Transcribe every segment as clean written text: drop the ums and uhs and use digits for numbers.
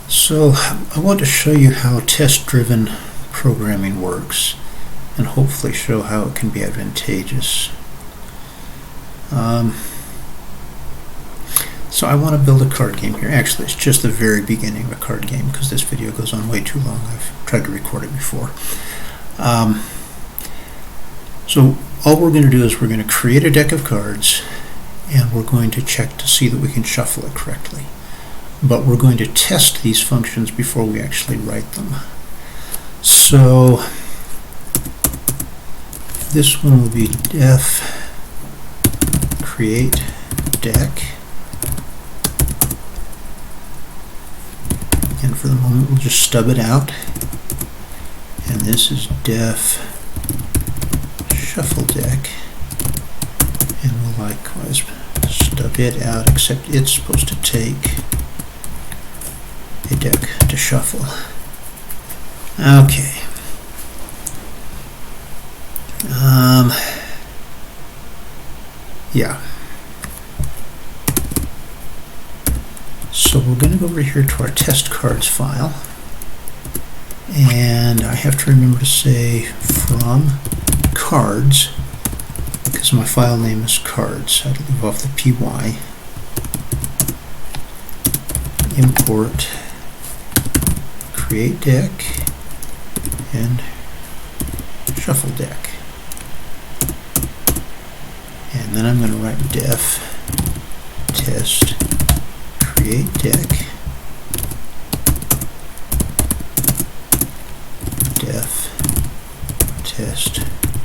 So I want to show you how test-driven programming works and hopefully show how it can be advantageous. So I want to build a card game here. Actually, it's just the very beginning of a card game because this video goes on way too long. I've tried to record it before. So all we're going to do is we're going to create a deck of cards and we're going to check to see that we can shuffle it correctly. But we're going to test these functions before we actually write them. So this one will be def create deck, and for the moment we'll just stub it out, and this is def shuffle deck, and we'll likewise stub it out, except it's supposed to take a deck to shuffle. Okay. Yeah. So we're going to go over here to our test cards file, and I have to remember to say from cards because my file name is cards. I'd leave off the py. Import create deck and shuffle deck, and then I'm going to write def test create deck def test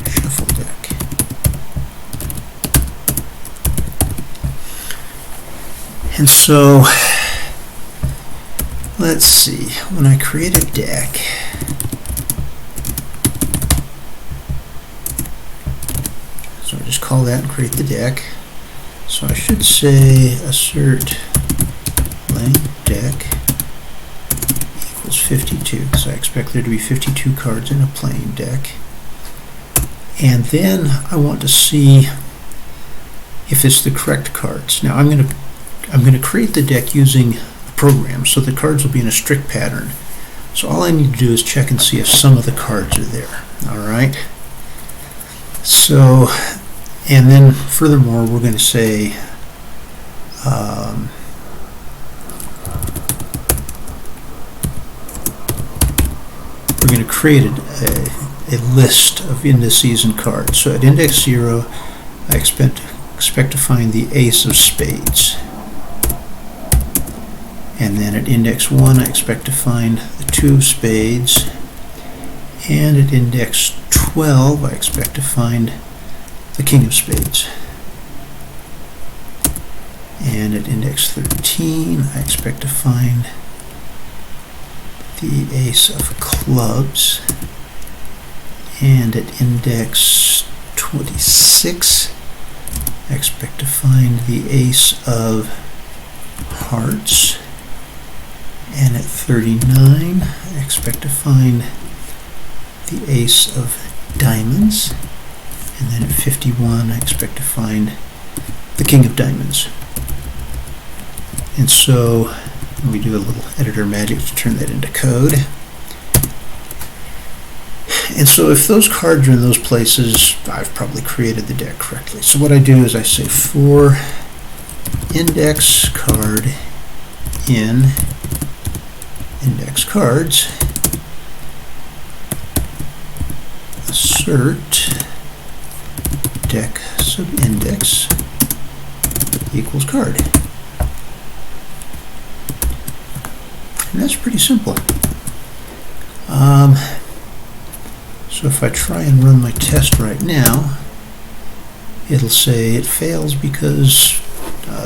shuffle deck. And so let's see, when I create a deck, so I just call that and create the deck. So I should say assert length deck equals 52, because I expect there to be 52 cards in a playing deck. And then I want to see if it's the correct cards. Now I'm going to create the deck using program, so the cards will be in a strict pattern. So all I need to do is check and see if some of the cards are there. Alright, so, and then furthermore we're going to say we're going to create a list of indices and cards. So at index 0 I expect to find the ace of spades. And then at index 1 I expect to find the 2 of spades, and at index 12 I expect to find the king of spades, and at index 13 I expect to find the ace of clubs, and at index 26 I expect to find the ace of hearts, and at 39 I expect to find the ace of diamonds, and then at 51 I expect to find the king of diamonds. And so we do a little editor magic to turn that into code. And so if those cards are in those places, I've probably created the deck correctly. So what I do is I say for index card in index cards, assert deck subindex equals card. And that's pretty simple. So if I try and run my test right now, it'll say it fails because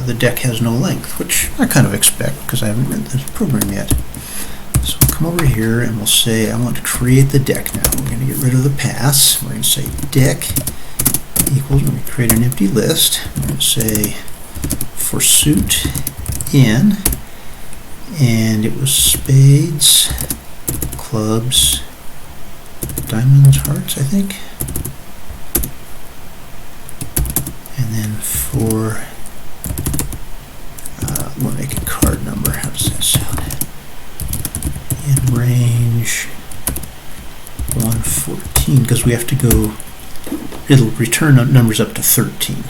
the deck has no length, which I kind of expect because I haven't written the program yet. So we'll come over here and we'll say I want to create the deck now. We're going to get rid of the pass. We're going to say deck equals, when we create an empty list, we're going to say for suit in, and it was spades, clubs, diamonds, hearts, I think. And then for, we'll make a card number. How does that sound? 13 because we have to go, it'll return numbers up to 13.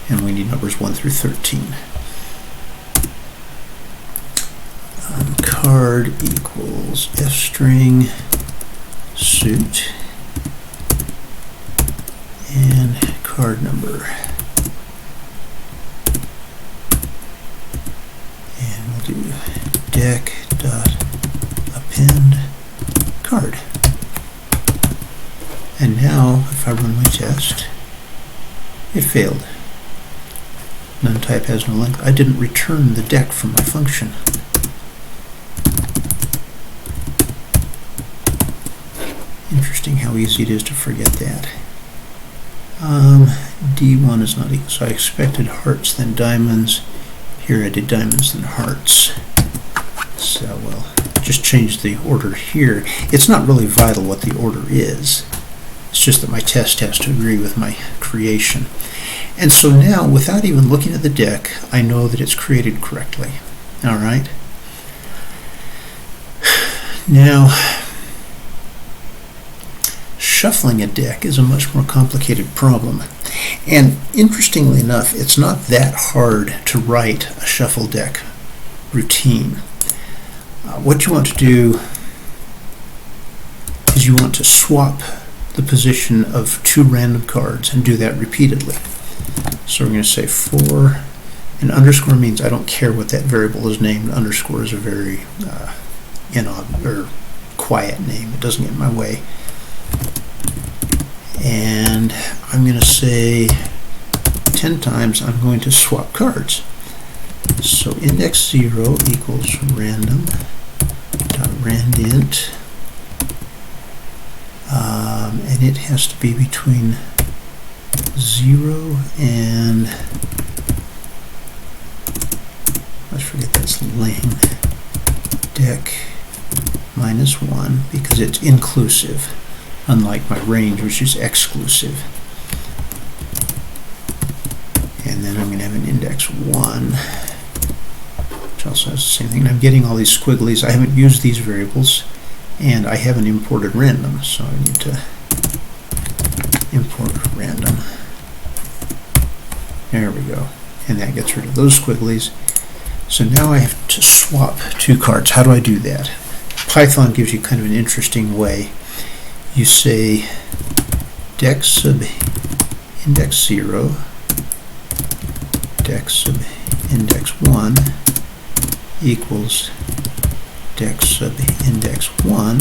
And we need numbers 1 through 13. Card equals f-string suit and card number. And we'll do deck dot append card. And now if I run my test, it failed. None type has no length. I didn't return the deck from my function. Interesting how easy it is to forget that. D1 is not equal, so I expected hearts then diamonds. Here I did diamonds then hearts. So we'll just change the order here. It's not really vital what the order is. It's just that my test has to agree with my creation. And so now, without even looking at the deck, I know that it's created correctly. All right? Now, shuffling a deck is a much more complicated problem. And interestingly enough, it's not that hard to write a shuffle deck routine. What you want to do is you want to swap the position of 2 random cards and do that repeatedly. So we're going to say for, and underscore means I don't care what that variable is named. Underscore is a very quiet name. It doesn't get in my way. And I'm going to say 10 times I'm going to swap cards. So index 0 equals random dot randint, and it has to be between 0 and, let's forget that's ling, deck minus 1 because it's inclusive, unlike my range which is exclusive. And then I'm going to have an index 1 which also has the same thing. And I'm getting all these squigglies. I haven't used these variables and I haven't imported random, so I need to import random. There we go. And that gets rid of those squigglies. So now I have to swap 2 cards. How do I do that? Python gives you kind of an interesting way. You say deck sub index 0, deck sub index 1 equals deck sub index 1,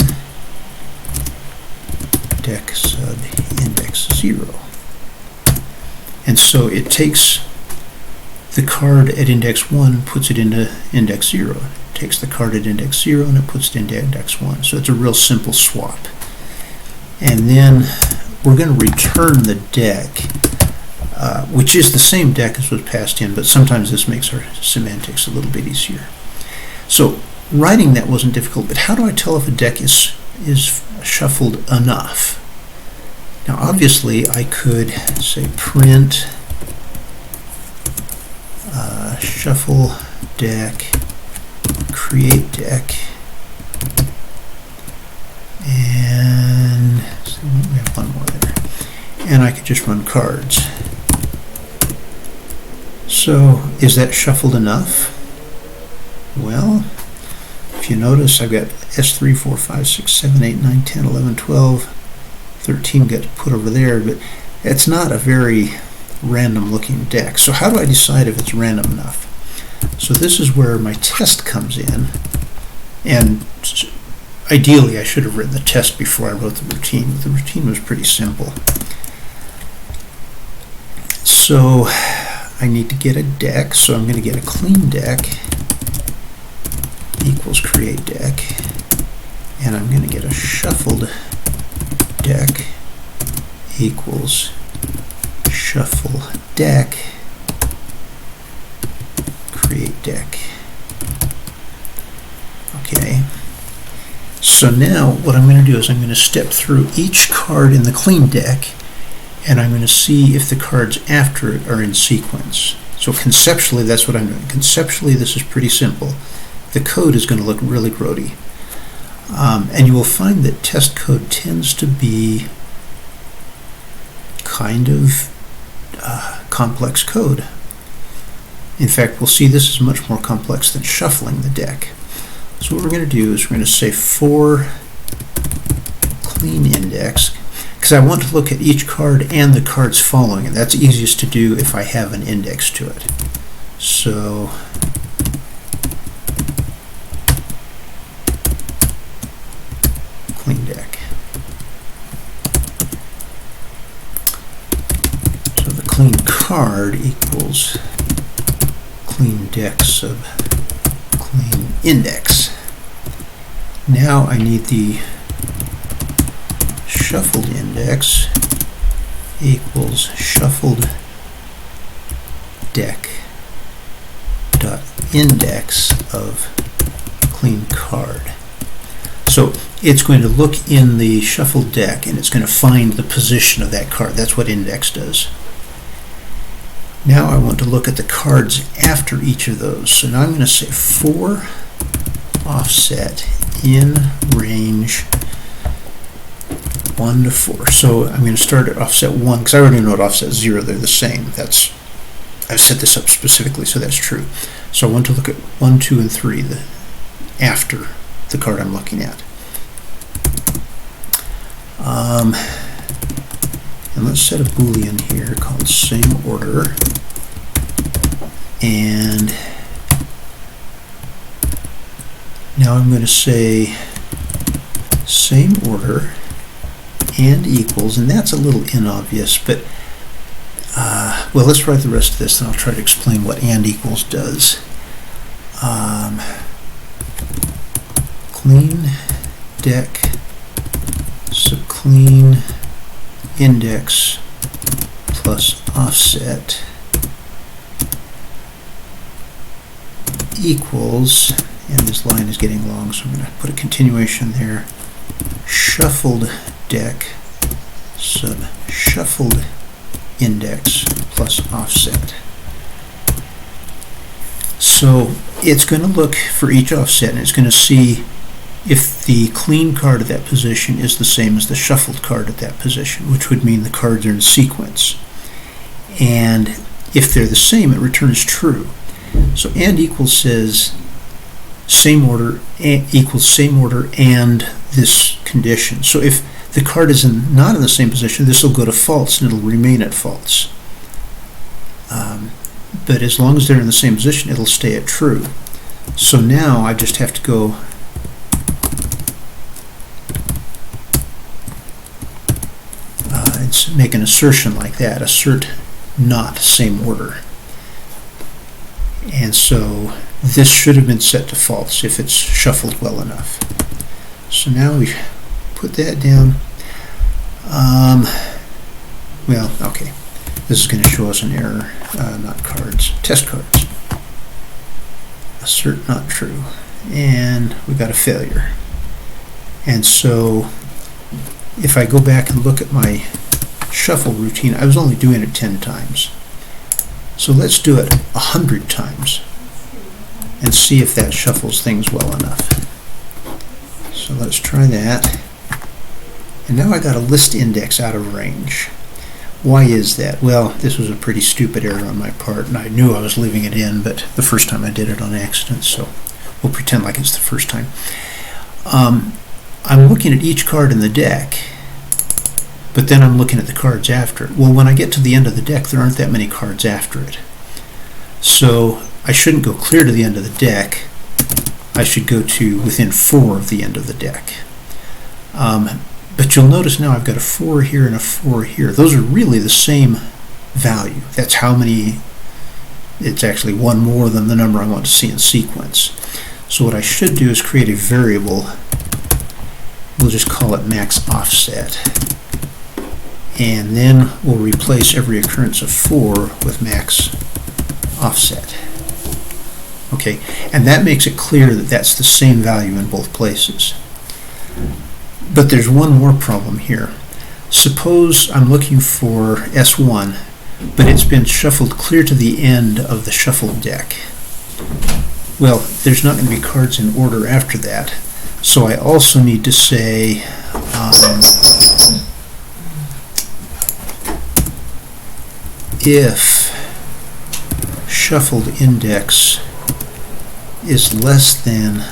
deck sub index 0. And so it takes the card at index 1, puts it into index 0. It takes the card at index 0 and it puts it into index 1. So it's a real simple swap. And then we're going to return the deck, which is the same deck as was passed in, but sometimes this makes our semantics a little bit easier. So writing that wasn't difficult, but how do I tell if a deck is shuffled enough? Now obviously I could say print shuffle deck, create deck, and so we have one more there. And I could just run cards. So is that shuffled enough? Well, if you notice, I've got S3, 4, 5, 6, 7, 8, 9, 10, 11, 12, 13 gets put over there, but it's not a very random looking deck. So how do I decide if it's random enough? So this is where my test comes in, and ideally I should have written the test before I wrote the routine. The routine was pretty simple. So I need to get a deck, so I'm going to get a clean deck equals create deck, and I'm going to get a shuffled deck equals shuffle deck create deck. Okay, so now what I'm going to do is I'm going to step through each card in the clean deck, and I'm going to see if the cards after it are in sequence. So conceptually that's what I'm doing. Conceptually this is pretty simple. The code is going to look really grody. And you will find that test code tends to be kind of complex code. In fact, we'll see this is much more complex than shuffling the deck. So what we're going to do is we're going to say for clean index, because I want to look at each card and the cards following, and that's easiest to do if I have an index to it. So clean deck. So the clean card equals clean deck sub clean index. Now I need the shuffled index equals shuffled deck dot index of clean card. So it's going to look in the shuffled deck and it's going to find the position of that card. That's what index does. Now I want to look at the cards after each of those. So now I'm going to say for offset in range 1 to 4. So I'm going to start at offset 1 because I already know at offset 0 they're the same. I've set this up specifically so that's true. So I want to look at 1, 2, and 3 after the card I'm looking at. And let's set a boolean here called same order, and now I'm going to say same order and equals, and that's a little inobvious, but well, let's write the rest of this and I'll try to explain what and equals does. Clean deck subclean index plus offset equals, and this line is getting long so I'm going to put a continuation there, shuffled deck sub shuffled index plus offset. So it's going to look for each offset and it's going to see if the clean card at that position is the same as the shuffled card at that position, which would mean the cards are in sequence. And if they're the same, it returns true. So and equals says same order equals same order and this condition. So if the card is not in the same position, this will go to false and it'll remain at false. But as long as they're in the same position, it'll stay at true. So now I just have to go make an assertion like that, assert not same order. And so this should have been set to false if it's shuffled well enough. So now we put that down. Well, okay. This is going to show us an error, not cards, test cards. Assert not true. And we got a failure. And so if I go back and look at my shuffle routine, I was only doing it 10 times. So let's do it 100 times and see if that shuffles things well enough. So let's try that. And now I got a list index out of range. Why is that? Well, this was a pretty stupid error on my part, and I knew I was leaving it in, but the first time I did it on accident, so we'll pretend like it's the first time. I'm looking at each card in the deck, but then I'm looking at the cards after it. Well, when I get to the end of the deck, there aren't that many cards after it. So I shouldn't go clear to the end of the deck. I should go to within 4 of the end of the deck. But you'll notice now I've got a 4 here and a 4 here. Those are really the same value. That's how many, it's actually one more than the number I want to see in sequence. So what I should do is create a variable. We'll just call it max offset. And then we'll replace every occurrence of 4 with max offset. Okay, and that makes it clear that that's the same value in both places. But there's one more problem here. Suppose I'm looking for S1, but it's been shuffled clear to the end of the shuffled deck. Well, there's not going to be cards in order after that, so I also need to say if shuffled index is less than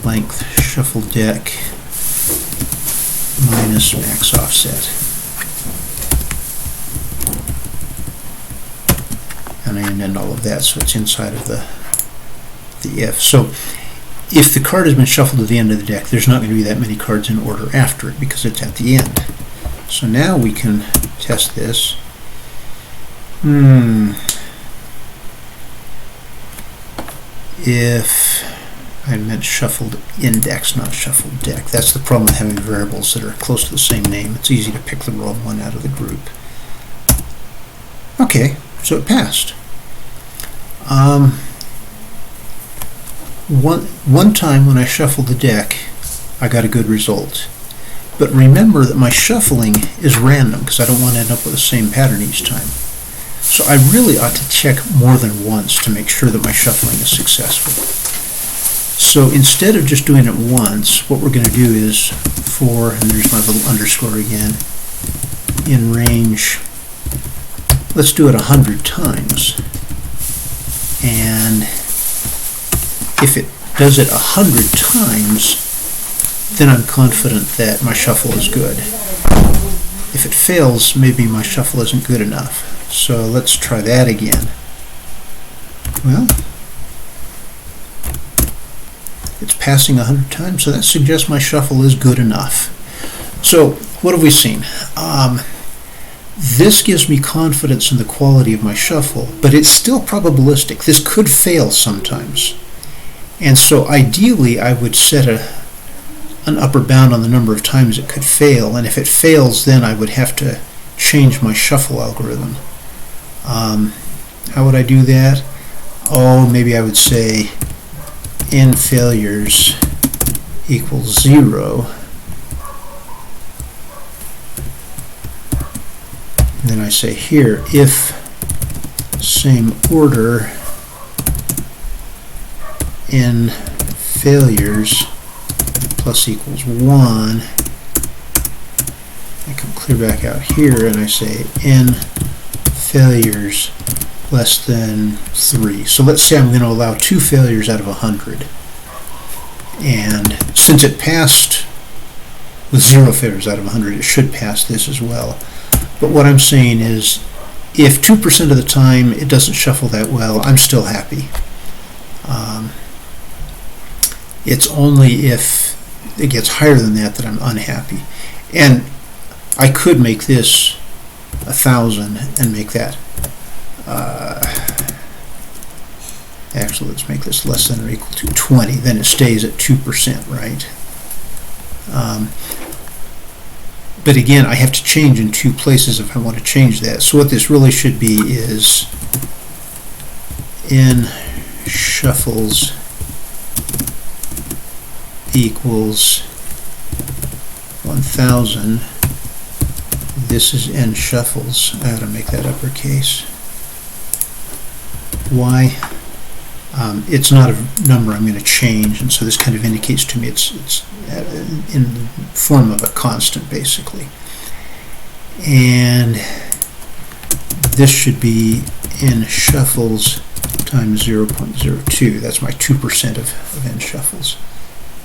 length shuffled deck minus max offset. And I indent all of that so it's inside of the if. So if the card has been shuffled to the end of the deck, there's not going to be that many cards in order after it because it's at the end. So now we can test this. If I meant shuffled index, not shuffled deck. That's the problem with having variables that are close to the same name. It's easy to pick the wrong one out of the group. Okay, so it passed. One time when I shuffled the deck, I got a good result. But remember that my shuffling is random because I don't want to end up with the same pattern each time. So I really ought to check more than once to make sure that my shuffling is successful. So instead of just doing it once, what we're going to do is for, and there's my little underscore again, in range, let's do it 100 times. And if it does it 100 times, then I'm confident that my shuffle is good. If it fails, maybe my shuffle isn't good enough. So let's try that again. Well, it's passing 100 times, so that suggests my shuffle is good enough. So what have we seen? This gives me confidence in the quality of my shuffle, but it's still probabilistic. This could fail sometimes. And so ideally I would set an upper bound on the number of times it could fail, and if it fails then I would have to change my shuffle algorithm. How would I do that? Oh, maybe I would say n failures equals 0. And then I say here, if same order, n failures plus equals 1. I come clear back out here and I say n failures less than 3. So let's say I'm going to allow 2 failures out of 100. And since it passed with 0 failures out of 100, it should pass this as well. But what I'm saying is, if 2% of the time it doesn't shuffle that well, I'm still happy. It's only if it gets higher than that that I'm unhappy. And I could make this 1,000 and make that actually, let's make this less than or equal to 20. Then it stays at 2%, right? But again, I have to change in 2 places if I want to change that. So what this really should be is n shuffles equals 1,000. This is n shuffles. I ought to make that uppercase. Why? It's not a number I'm going to change, and so this kind of indicates to me it's in the form of a constant, basically. And this should be n shuffles times 0.02. That's my 2% of n shuffles.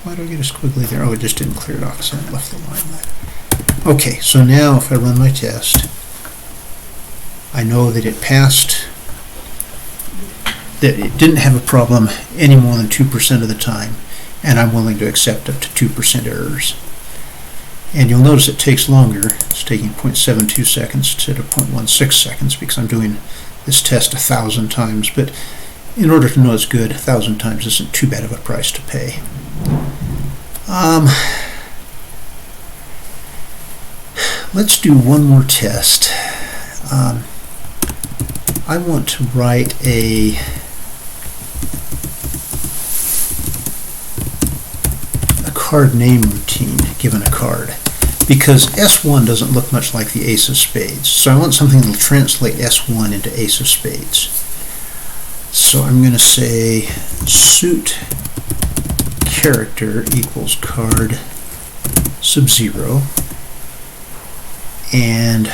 Why do I get a squiggly there? Oh, it just didn't clear it off because I left the line there. Okay, so now if I run my test, I know that it passed, that it didn't have a problem any more than 2% of the time, and I'm willing to accept up to 2% errors. And you'll notice it takes longer. It's taking 0.72 seconds instead of 0.16 seconds because I'm doing this test 1,000 times, but in order to know it's good, 1,000 times isn't too bad of a price to pay. Let's do one more test. I want to write a card name routine given a card, because S1 doesn't look much like the ace of spades. So I want something that will translate S1 into ace of spades. So I'm going to say suit character equals card sub 0, and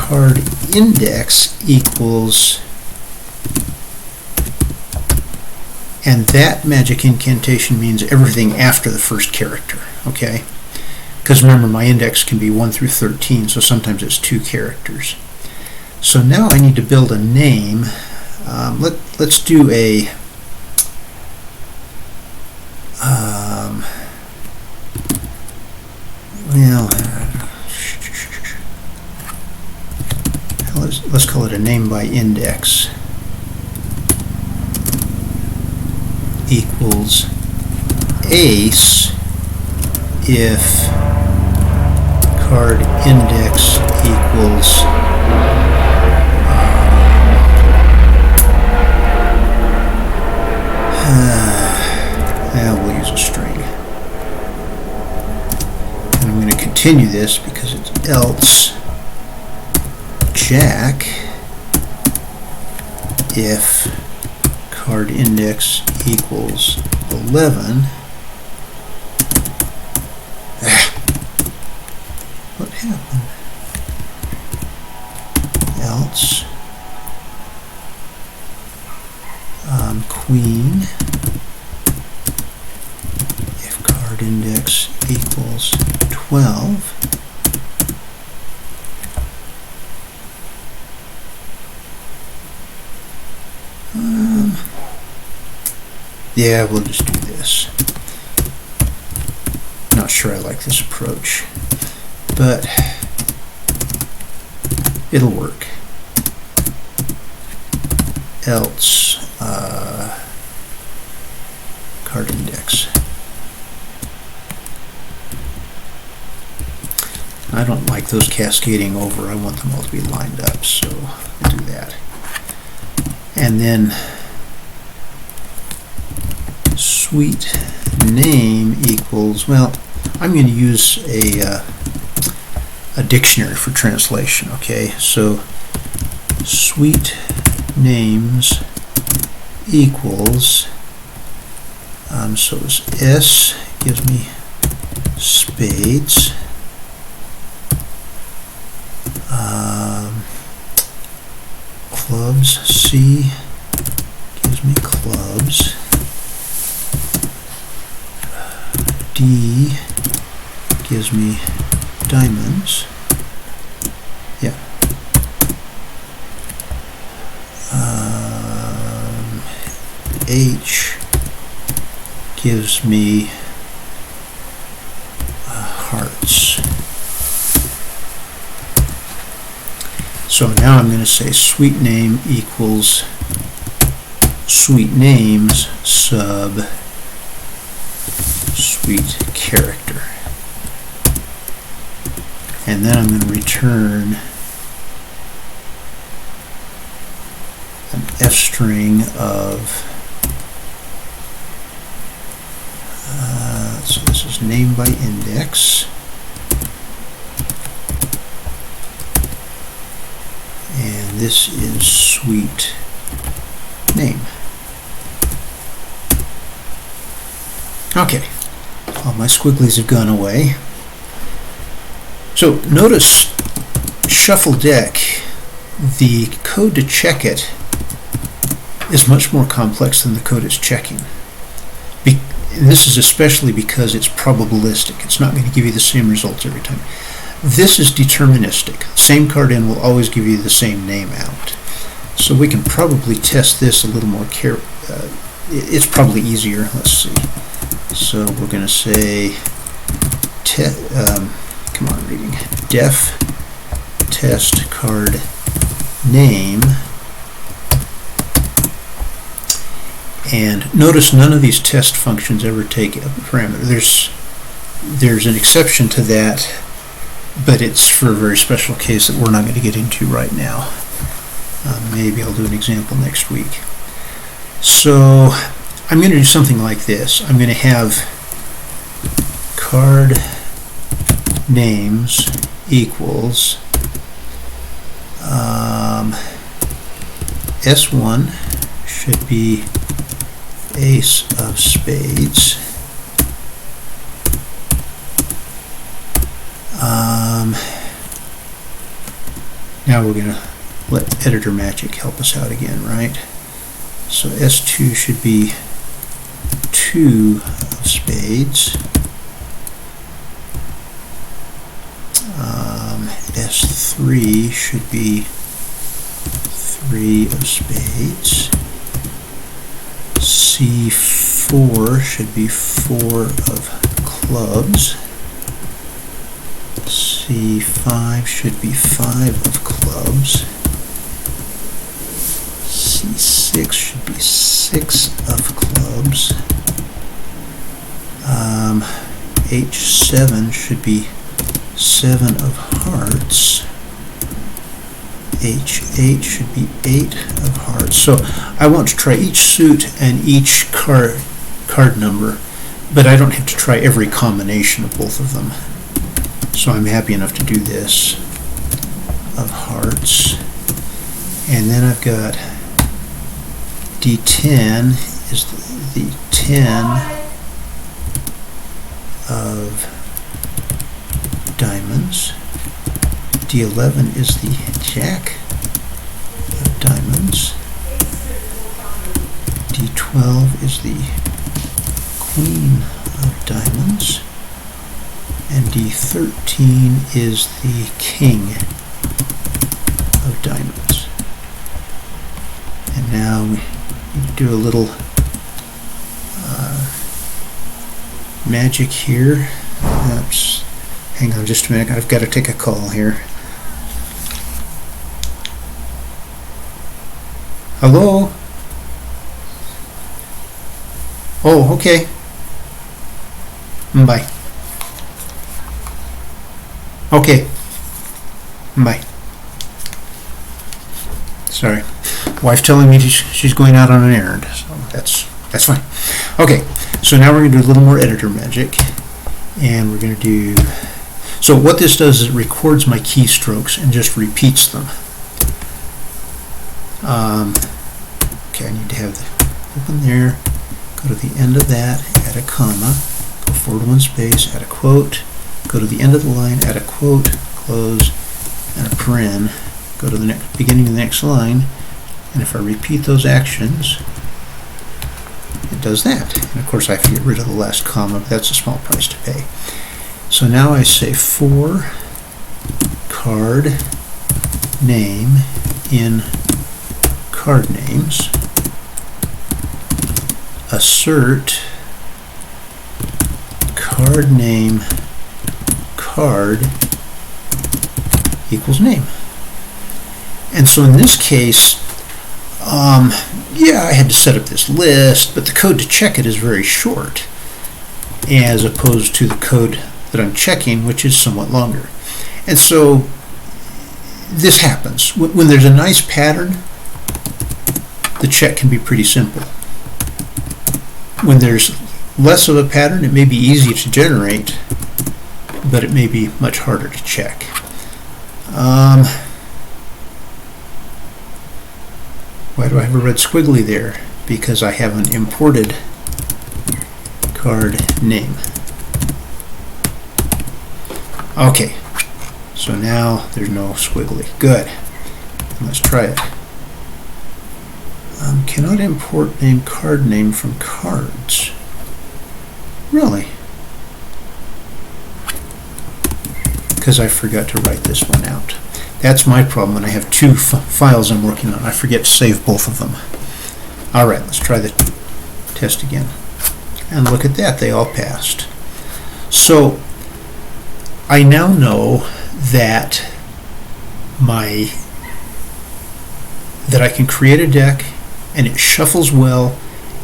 card index equals, and that magic incantation means everything after the first character, okay? Because remember, my index can be 1 through 13, so sometimes it's 2 characters. So now I need to build a name. Let's do a let's call it a name by index equals ace if card index equals we'll use a string. And I'm going to continue this because it's else jack if card index equals 11. What happened? Else queen if card index equals 12. Yeah, we'll just do this. Not sure I like this approach, but it'll work. Else card index. I don't like those cascading over. I want them all to be lined up, so we'll do that. And then suite name equals, well, I'm going to use a dictionary for translation, okay? So suite names equals, so it's S gives me spades, clubs, C gives me clubs, D gives me diamonds, yeah, H gives me hearts. So now I'm going to say suite name equals suite names sub suite character. And then I'm going to return an F string of, so this is name by index, and this is suite name. Okay, all my squigglies have gone away. So notice shuffle deck, the code to check it is much more complex than the code it's checking. And this is especially because it's probabilistic. It's not going to give you the same results every time. This is deterministic. Same card in will always give you the same name out. So we can probably test this a little more it's probably easier. Let's see. So we're going to say, come on, reading. Def test card name. And notice none of these test functions ever take a parameter. There's an exception to that, but it's for a very special case that we're not going to get into right now. Maybe I'll do an example next week. So I'm going to do something like this. I'm going to have card names equals S1 should be ace of spades, Now we're going to let editor magic help us out again, right? So S2 should be 2 of spades. S3 should be 3 of spades. C4 should be 4 of clubs. C5 should be 5 of clubs. C6 should be 6 of clubs. H7 should be 7 of hearts. H8 should be 8 of hearts. So I want to try each suit and each card number, but I don't have to try every combination of both of them. So I'm happy enough to do this of hearts. And then I've got D10 is the 10 of diamonds. D11 is the jack of diamonds. D12 is the queen of diamonds. And D13 is the king of diamonds. And now we do a little magic here. Oops. Hang on just a minute. I've got to take a call here. Hello? Oh, okay. Bye. Okay. Bye. Sorry. Wife telling me she's going out on an errand, so that's fine. Okay, so now we're going to do a little more editor magic, and we're going to do. So what this does is it records my keystrokes and just repeats them. Okay, I need to have the open there. Go to the end of that, add a comma, go forward one space, add a quote, go to the end of the line, add a quote, close, and a paren. Go to the next beginning of the next line, and if I repeat those actions, it does that. And of course I have to get rid of the last comma, but that's a small price to pay. So now I say for card name in card names, assert card name card equals name. And so in this case, yeah, I had to set up this list, but the code to check it is very short, as opposed to the code that I'm checking, which is somewhat longer. And so this happens. When there's a nice pattern, the check can be pretty simple. When there's less of a pattern, it may be easy to generate, but it may be much harder to check. Why do I have a red squiggly there? Because I haven't imported card name. Okay, so now there's no squiggly. Good. Let's try it. Cannot import name card name from cards. Really? Because I forgot to write this one out. That's my problem when I have two files I'm working on. I forget to save both of them. Alright, let's try the test again. And look at that, they all passed. So I now know that that I can create a deck and it shuffles well,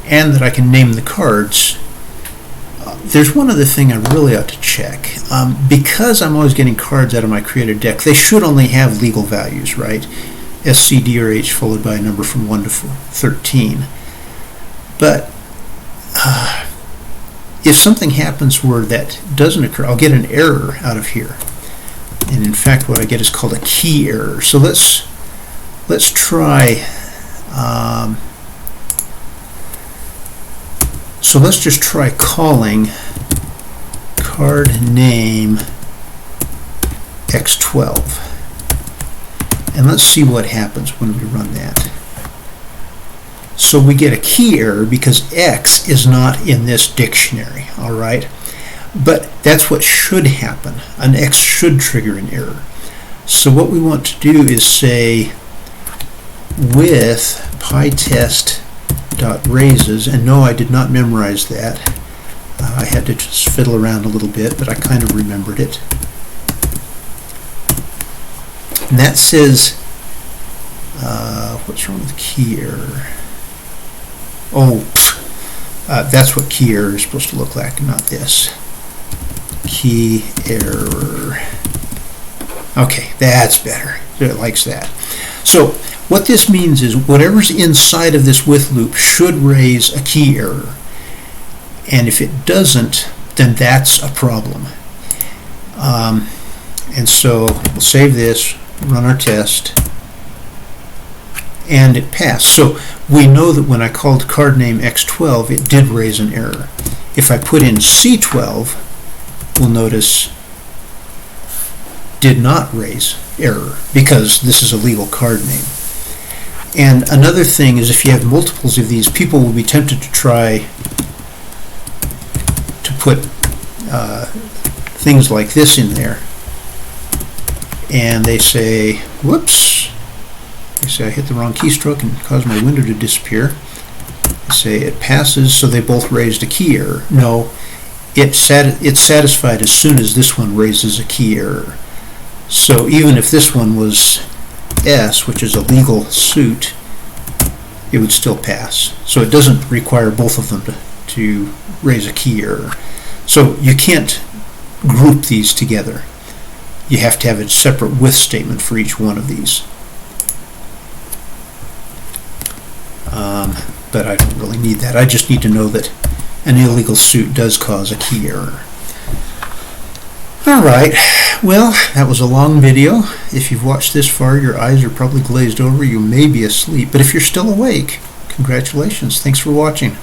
and that I can name the cards. There's one other thing I really ought to check. Because I'm always getting cards out of my created deck, they should only have legal values, right? S, C, D, or H followed by a number from 1 to 13. But if something happens where that doesn't occur, I'll get an error out of here. And in fact, what I get is called a key error. So let's try. So let's just try calling card name X12. And let's see what happens when we run that. So we get a key error because X is not in this dictionary, all right? But that's what should happen. An X should trigger an error. So what we want to do is say with pytest.raises, and no, I did not memorize that. I had to just fiddle around a little bit, but I kind of remembered it. And that says, what's wrong with key error? Oh, that's what key error is supposed to look like, not this. Key error. Okay, that's better. It likes that. So what this means is whatever's inside of this with loop should raise a key error. And if it doesn't, then that's a problem. And so we'll save this, run our test, and it passed. So we know that when I called card name X12, it did raise an error. If I put in C12, we'll notice did not raise error because this is a legal card name. And another thing is if you have multiples of these, people will be tempted to try to put things like this in there. And they say, whoops, they say I hit the wrong keystroke and caused my window to disappear. They say it passes, so they both raised a key error. No, it's satisfied as soon as this one raises a key error. So even if this one was S, which is a legal suit, it would still pass. So it doesn't require both of them to raise a key error. So you can't group these together. You have to have a separate with statement for each one of these. But I don't really need that. I just need to know that an illegal suit does cause a key error. Alright, well, that was a long video. If you've watched this far, your eyes are probably glazed over. You may be asleep. But if you're still awake, congratulations. Thanks for watching.